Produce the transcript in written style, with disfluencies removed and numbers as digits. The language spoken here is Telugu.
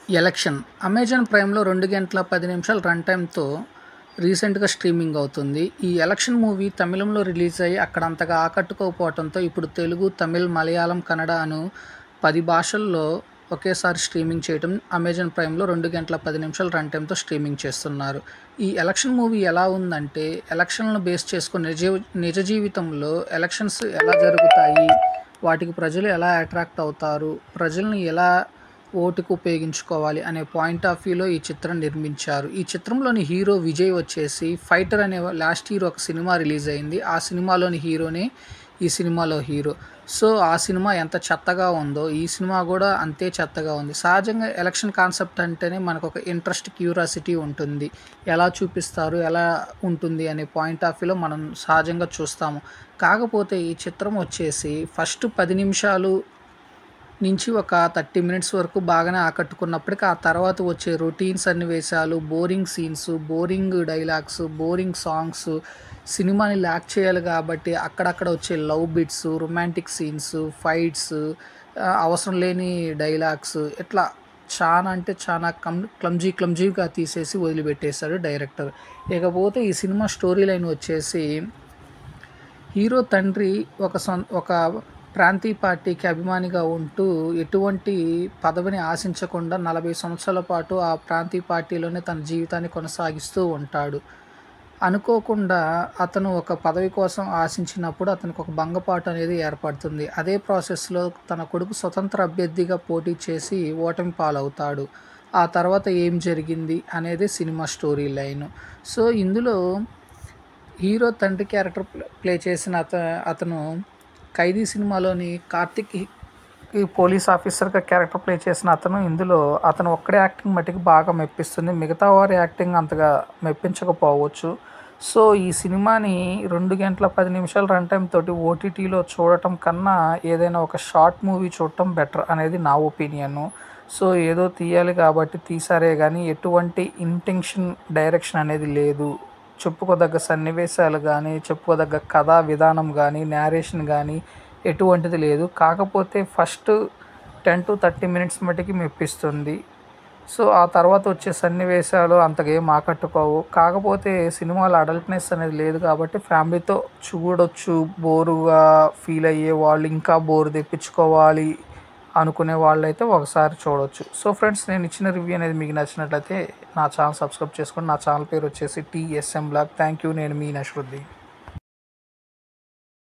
ఎలక్షన్ అమెజాన్ ప్రైమ్‌లో 2 గంటల 10 నిమిషాల రన్ టైమ్‌తో రీసెంట్‌గా స్ట్రీమింగ్ అవుతుంది. ఈ ఎలక్షన్ మూవీ తమిళంలో రిలీజ్ అయ్యి అక్కడ అంతగా ఆకట్టుకోకపోవడంతో ఇప్పుడు తెలుగు, తమిళ్, మలయాళం, కన్నడ అను 10 భాషల్లో ఒకేసారి స్ట్రీమింగ్ చేయడం అమెజాన్ ప్రైమ్‌లో 2 గంటల 10 నిమిషాల రన్ టైమ్‌తో స్ట్రీమింగ్ చేస్తున్నారు. ఈ ఎలక్షన్ మూవీ ఎలా ఉందంటే ఎలక్షన్‌లను బేస్ చేసుకొని నిజ జీవితంలో ఎలక్షన్స్ ఎలా జరుగుతాయి, వాటికి ప్రజలు ఎలా అట్రాక్ట్ అవుతారు, ప్రజల్ని ఎలా ఓటుకు ఉపయోగించుకోవాలి అనే పాయింట్ ఆఫ్ వ్యూలో ఈ చిత్రం నిర్మించారు. ఈ చిత్రంలోని హీరో విజయ్ వచ్చేసి 'ఫైటర్' అనే లాస్ట్ ఇయర్ ఒక సినిమా రిలీజ్ అయింది. ఆ సినిమాలోని హీరోనే ఈ సినిమాలో హీరో. సో, ఆ సినిమా ఎంత చెత్తగా ఉందో ఈ సినిమా కూడా అంతే చెత్తగా ఉంది. సహజంగా ఎలక్షన్ కాన్సెప్ట్ అంటేనే మనకొక ఇంట్రెస్ట్, క్యూరియాసిటీ ఉంటుంది. ఎలా చూపిస్తారు, ఎలా ఉంటుంది అనే పాయింట్ ఆఫ్ వ్యూలో మనం సహజంగా చూస్తాము. కాకపోతే ఈ చిత్రం వచ్చేసి ఫస్ట్ 10 నిమిషాలు నుంచి ఒక 30 మినిట్స్ వరకు బాగానే ఆకట్టుకున్నప్పటికీ, ఆ తర్వాత వచ్చే రొటీన్ సన్నివేశాలు, boring scenes, boring dialogues, boring songs, సినిమాని ల్యాగ్ చేయాలి కాబట్టి అక్కడక్కడ వచ్చే love bits, romantic scenes, fights, అవసరం లేని డైలాగ్స్ ఇట్లా చానా అంటే చానా క్లమ్జీగా తీసేసి వదిలిపెట్టేశాడు డైరెక్టర్. ఇకపోతే ఈ సినిమా స్టోరీ లైన్ వచ్చేసి హీరో తండ్రి ఒక ప్రాంతీయ పార్టీకి అభిమానిగా ఉంటూ ఎటువంటి పదవిని ఆశించకుండా 40 సంవత్సరాల పాటు ఆ ప్రాంతీయ పార్టీలోనే తన జీవితాన్ని కొనసాగిస్తూ ఉంటాడు. అనుకోకుండా అతను ఒక పదవి కోసం ఆశించినప్పుడు అతనికి ఒక భంగపాటు అనేది ఏర్పడుతుంది. అదే ప్రాసెస్‌లో తన కొడుకు స్వతంత్ర అభ్యర్థిగా పోటీ చేసి ఓటమి పాలవుతాడు. ఆ తర్వాత ఏం జరిగింది అనేది సినిమా స్టోరీ లైను. సో, ఇందులో హీరో తండ్రి క్యారెక్టర్ ప్లే చేసిన అతను 'ఖైదీ' సినిమాలోని కార్తిక్ ఈ పోలీస్ ఆఫీసర్‌గా క్యారెక్టర్ ప్లే చేసిన ఇందులో అతను ఒక్కడే యాక్టింగ్ మటికి బాగా మెప్పిస్తుంది. మిగతా వారి యాక్టింగ్ అంతగా మెప్పించకపోవచ్చు. సో, ఈ సినిమాని 2 గంటల 10 నిమిషాల రన్ టైమ్ తోటి ఓటీటీలో చూడటం కన్నా ఏదైనా ఒక షార్ట్ మూవీ చూడటం బెటర్ అనేది నా ఒపీనియను. సో, ఏదో తీయాలి కాబట్టి తీశారే గానీ ఎటువంటి ఇంటెన్షన్, డైరెక్షన్ అనేది లేదు. చెప్పుకోదగ్గ సన్నివేశాలు గానీ, చెప్పుకోదగ్గ కథా విధానం గానీ, నేరేషన్ గానీ ఎటువంటిది లేదు. కాకపోతే ఫస్ట్ 10-30 మినిట్స్ మటికి మెప్పిస్తుంది. సో, ఆ తర్వాత వచ్చే సన్నివేశాలు అంతగా ఏం ఆకట్టుకోవు. కాకపోతే సినిమాలో అడల్ట్‌నెస్ అనేది లేదు కాబట్టి ఫ్యామిలీతో చూడొచ్చు. బోరుగా ఫీల్ అయ్యే వాళ్ళు, ఇంకా బోర్ తెప్పించుకోవాలి అనుకునే వాళ్ళైతే ఒకసారి చూడొచ్చు. సో ఫ్రెండ్స్, నేను ఇచ్చిన రివ్యూ అనేది మీకు నచ్చినట్లయితే నా ఛానల్ సబ్స్క్రైబ్ చేసుకోండి. నా ఛానల్ పేరు వచ్చేసి టీఎస్ఎం బ్లాగ్. Thank you. నేను మీ నస్రుద్దీన్.